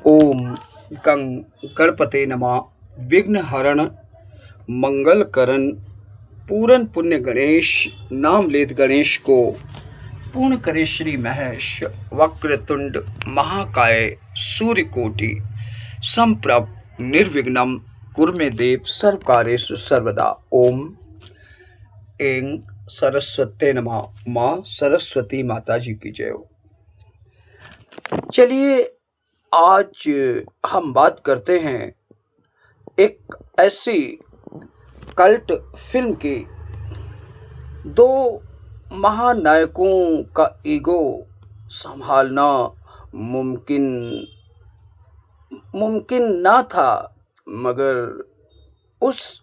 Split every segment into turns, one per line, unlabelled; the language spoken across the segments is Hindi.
ओम गं गणपते नमः। विघ्नहरण मंगलकरण पूरन पुण्य गणेश। नाम लेत गणेश को पूर्ण करे श्री महेश। वक्रतुंड महाकाय सूर्यकोटि संप्रभ निर्विघ्नं कुरु मे देव सर्वकार्येषु सर्वदा। ओम ऐं सरस्वते नमः। माँ सरस्वती माता जी की जय हो। चलिए आज हम बात करते हैं एक ऐसी कल्ट फिल्म की। दो महानायकों का ईगो संभालना मुमकिन मुमकिन ना था, मगर उस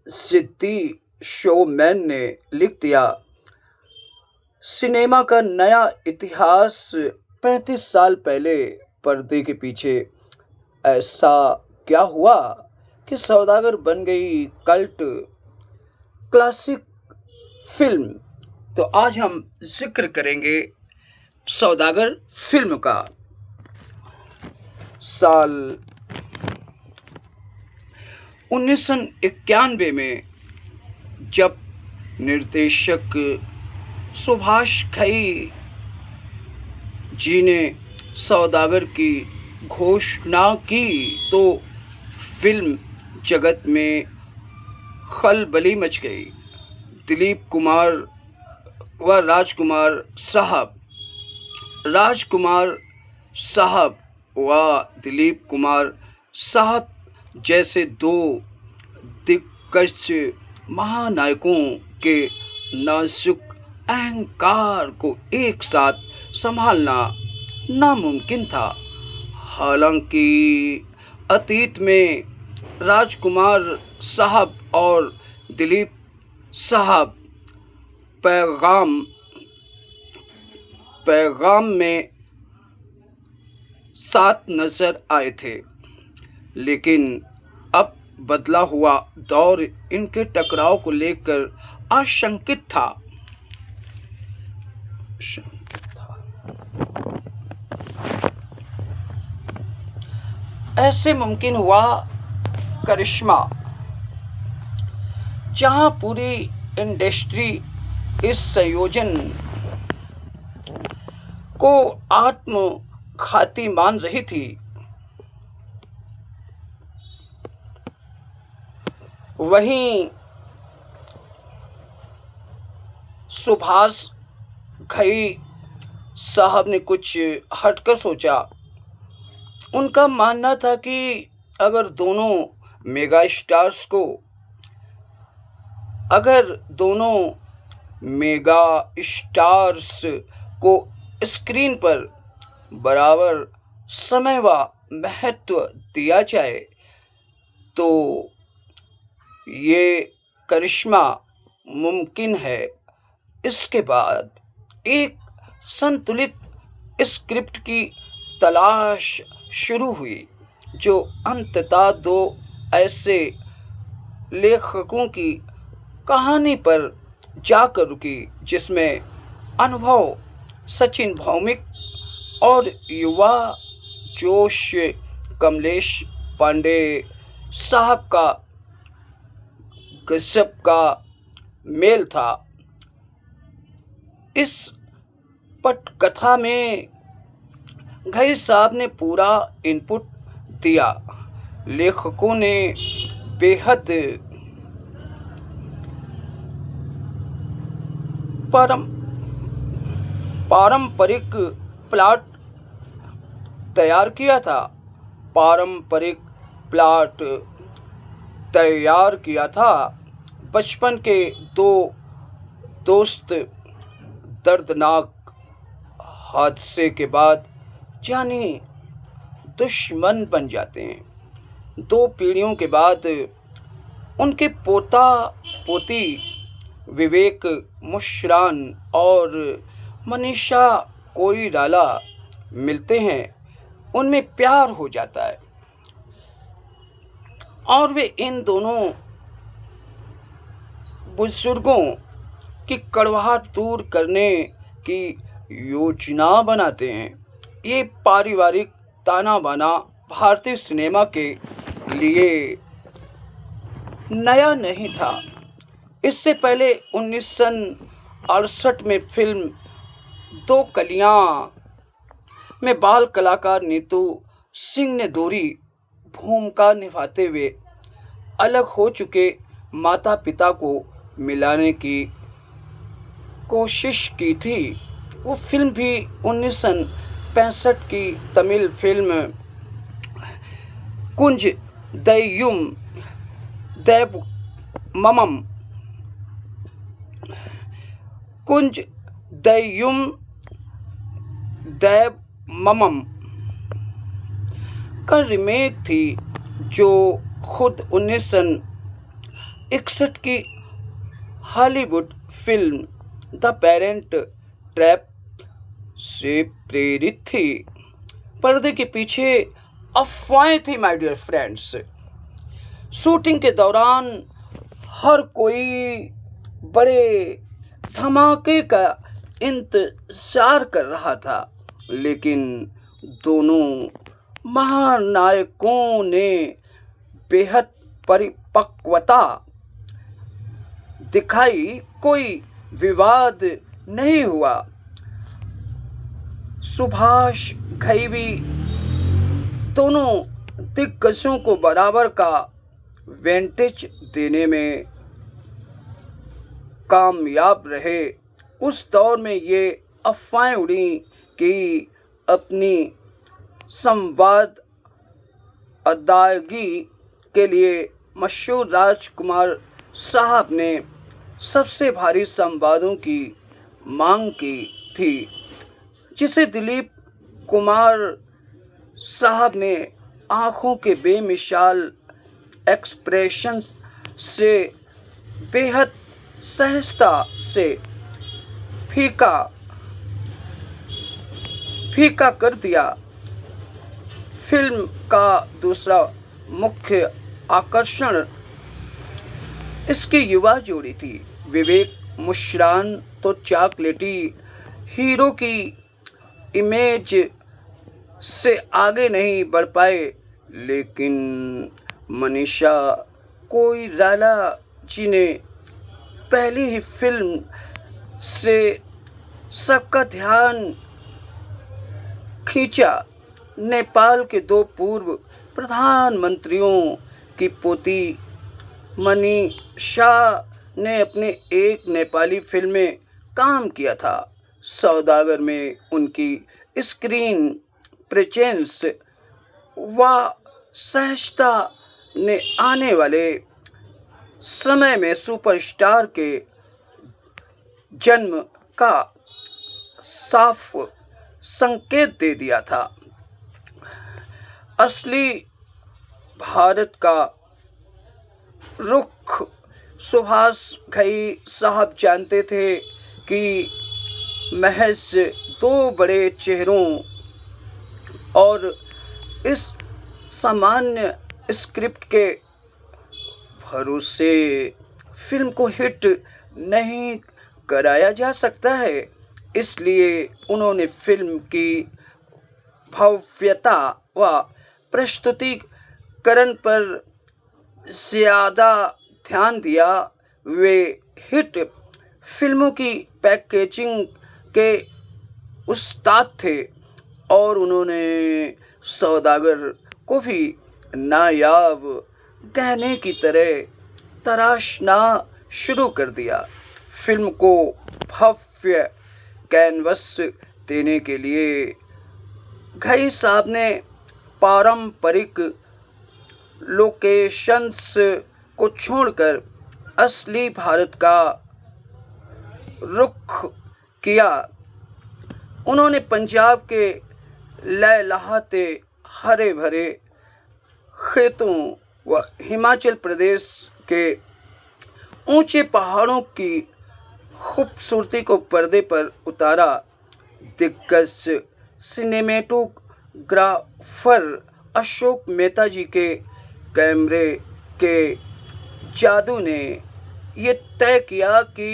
जिद्दी शोमैन ने लिख दिया सिनेमा का नया इतिहास। 35 साल पहले पर्दे के पीछे ऐसा क्या हुआ कि सौदागर बन गई कल्ट क्लासिक फिल्म। तो आज हम जिक्र करेंगे सौदागर फिल्म का। साल 1991 में जब निर्देशक सुभाष घई जी ने सौदागर की घोषणा की तो फिल्म जगत में खलबली मच गई। दिलीप कुमार व राजकुमार साहब व दिलीप कुमार साहब जैसे दो दिग्गज महानायकों के नाजुक अहंकार को एक साथ संभालना नामुमकिन था। हालांकि अतीत में राजकुमार साहब और दिलीप साहब पैगाम में साथ नजर आए थे, लेकिन अब बदला हुआ दौर इनके टकराव को लेकर आशंकित था। ऐसे मुमकिन हुआ करिश्मा, जहां पूरी इंडस्ट्री इस संयोजन को आत्मघाती मान रही थी। वहीं सुभाष घई साहब ने कुछ हटकर सोचा। उनका मानना था कि अगर दोनों मेगा स्टार्स को स्क्रीन पर बराबर समय व महत्व दिया जाए तो ये करिश्मा मुमकिन है। इसके बाद एक संतुलित स्क्रिप्ट की तलाश शुरू हुई, जो अंततः दो ऐसे लेखकों की कहानी पर जाकर रुकी जिसमें अनुभव सचिन भौमिक और युवा जोश कमलेश पांडे साहब का गजब का मेल था। इस पटकथा में घई साहब ने पूरा इनपुट दिया। लेखकों ने बेहद पारंपरिक प्लॉट तैयार किया था। बचपन के दो दोस्त दर्दनाक हादसे के बाद जानी दुश्मन बन जाते हैं। 2 पीढ़ियों के बाद उनके पोता पोती विवेक मुश्रान और मनीषा कोइराला मिलते हैं। उनमें प्यार हो जाता है और वे इन दोनों बुजुर्गों की कड़वाहट दूर करने की योजना बनाते हैं। ये पारिवारिक ताना बाना भारतीय सिनेमा के लिए नया नहीं था। इससे पहले 1968 में फिल्म दो कलियां में बाल कलाकार नीतू सिंह ने दूरी भूमिका निभाते हुए अलग हो चुके माता पिता को मिलाने की कोशिश की थी। वो फिल्म भी 1965 की तमिल फिल्म कुंज दयुम दैव ममम कुंज दयुम दैव ममम का रीमेक थी, जो खुद 1961 की Hollywood film the parent trap से प्रेरित थी। पर्दे के पीछे अफवाहें थी माय डियर फ्रेंड्स। शूटिंग के दौरान हर कोई बड़े धमाके का इंतजार कर रहा था, लेकिन दोनों महानायकों ने बेहद परिपक्वता दिखाई। कोई विवाद नहीं हुआ। सुभाष घई दोनों दिग्गजों को बराबर का वेंटेज देने में कामयाब रहे। उस दौर में ये अफवाहें उड़ी कि अपनी संवाद अदायगी के लिए मशहूर राजकुमार साहब ने सबसे भारी संवादों की मांग की थी, जिसे दिलीप कुमार साहब ने आंखों के बेमिसाल एक्सप्रेशंस से बेहद सहजता से फीका कर दिया। फिल्म का दूसरा मुख्य आकर्षण इसकी युवा जोड़ी थी। विवेक मुश्रान तो चॉकलेटी हीरो की इमेज से आगे नहीं बढ़ पाए, लेकिन मनीषा कोइराला जी ने पहली ही फिल्म से सबका ध्यान खींचा। नेपाल के दो पूर्व प्रधानमंत्रियों की पोती मनीषा ने अपने एक नेपाली फिल्म में काम किया था। सौदागर में उनकी स्क्रीन प्रेजेंस व सहजता ने आने वाले समय में सुपरस्टार के जन्म का साफ संकेत दे दिया था। असली भारत का रुख सुभाष घई साहब जानते थे कि महज दो बड़े चेहरों और इस सामान्य स्क्रिप्ट के भरोसे फिल्म को हिट नहीं कराया जा सकता है। इसलिए उन्होंने फिल्म की भव्यता व प्रस्तुतिकरण पर ज़्यादा ध्यान दिया। वे हिट फिल्मों की पैकेजिंग के उस्ताद थे और उन्होंने सौदागर को भी नायाब गहने की तरह तराशना शुरू कर दिया। फिल्म को भव्य कैनवस देने के लिए घई साहब ने पारंपरिक लोकेशंस को छोड़कर असली भारत का रुख किया। उन्होंने पंजाब के लहलहाते हरे भरे खेतों व हिमाचल प्रदेश के ऊंचे पहाड़ों की खूबसूरती को पर्दे पर उतारा। दिग्गज सिनेमेटोग्राफर अशोक मेहता जी के कैमरे के जादू ने ये तय किया कि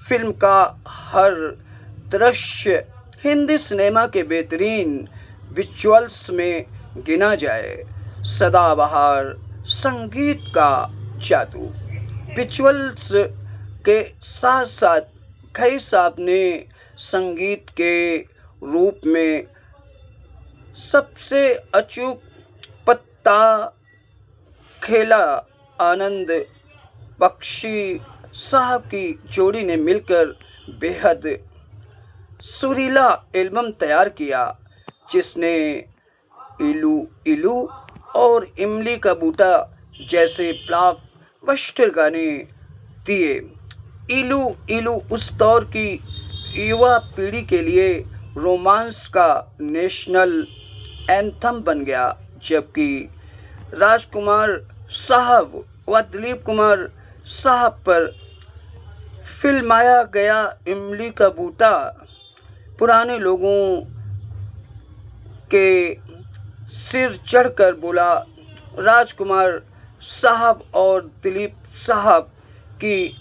फिल्म का हर दृश्य हिंदी सिनेमा के बेहतरीन विजुअल्स में गिना जाए। सदाबहार संगीत का जादू। विजुअल्स के साथ साथ कई साहब ने संगीत के रूप में सबसे अचूक पत्ता खेला। आनंद बख्शी साहब की जोड़ी ने मिलकर बेहद सुरीला एल्बम तैयार किया, जिसने इलू इलू और इमली का बूटा जैसे ब्लॉकबस्टर गाने दिए। इलू इलू उस दौर की युवा पीढ़ी के लिए रोमांस का नेशनल एंथम बन गया, जबकि राजकुमार साहब व दिलीप कुमार साहब पर फिल्माया गया इमली का बूटा पुराने लोगों के सिर चढ़कर बोला। राजकुमार साहब और दिलीप साहब की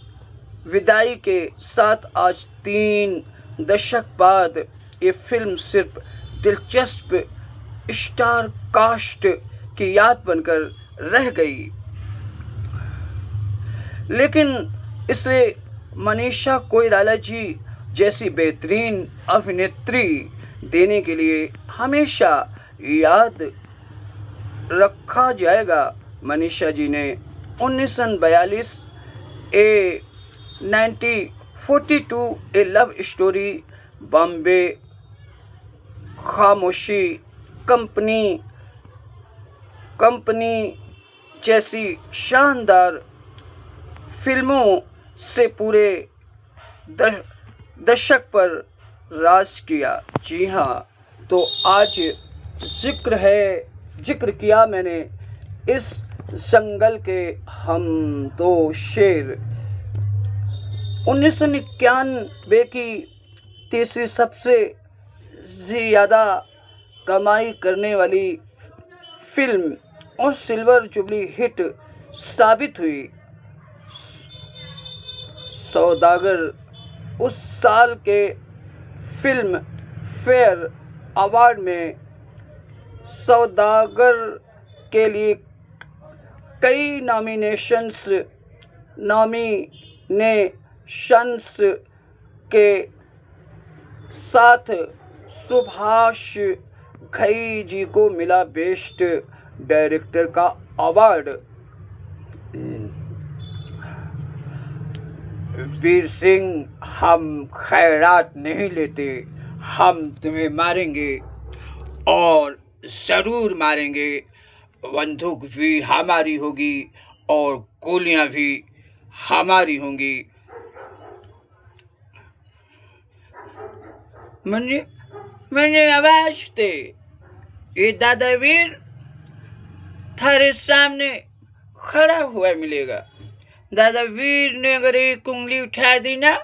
विदाई के साथ आज 3 दशक बाद ये फिल्म सिर्फ दिलचस्प स्टार कास्ट की याद बनकर रह गई, लेकिन इसे मनीषा कोइराला जी जैसी बेहतरीन अभिनेत्री देने के लिए हमेशा याद रखा जाएगा। मनीषा जी ने 1942 ए 1942 ए लव स्टोरी, बॉम्बे खामोशी कंपनी जैसी शानदार फिल्मों से पूरे दशक पर राज किया। जी हाँ, तो आज जिक्र किया मैंने इस जंगल के हम दो शेर। 1991 की तीसरी सबसे ज़्यादा कमाई करने वाली फिल्म और सिल्वर जुबली हिट साबित हुई। सौदागर उस साल के फिल्म फेयर अवार्ड में सौदागर के लिए कई नॉमिनेशंस के साथ सुभाष घई जी को मिला बेस्ट डायरेक्टर का अवार्ड। वीर सिंह, हम खैरात नहीं लेते, हम तुम्हें मारेंगे और ज़रूर मारेंगे। बंदूक भी हमारी होगी और गोलियां भी हमारी होंगी। मैंने आवाज दे, ये दादावीर थारे सामने खड़ा हुआ मिलेगा। दादावीर ने अगर एक उंगली उठा दी ना,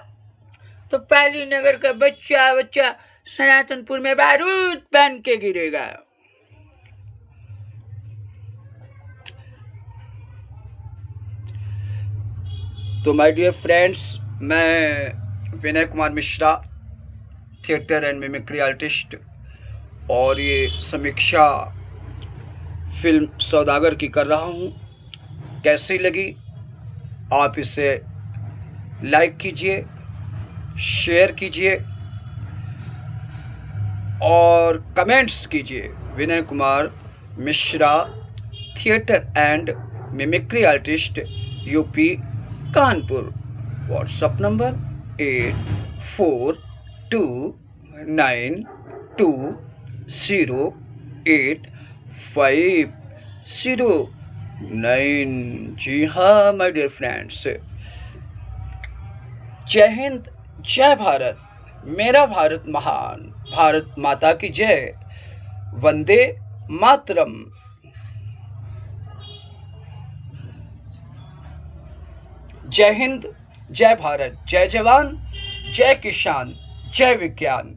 तो पाली नगर का बच्चा सनातनपुर में बारूद बन के गिरेगा। तो माय डियर फ्रेंड्स, मैं Vinay Kumar Mishra, theatre and mimicry artist, और ये समीक्षा फिल्म सौदागर की कर रहा हूँ। कैसी लगी आप इसे लाइक कीजिए, शेयर कीजिए और कमेंट्स कीजिए। Vinay Kumar Mishra, theatre and mimicry artist, UP Kanpur. WhatsApp number 8429208509। जी हाँ माय डियर फ्रेंड्स, जय हिंद, जय भारत, मेरा भारत महान, भारत माता की जय, वंदे मातरम। जय हिंद, जय भारत, जय जवान, जय किसान, जय विज्ञान।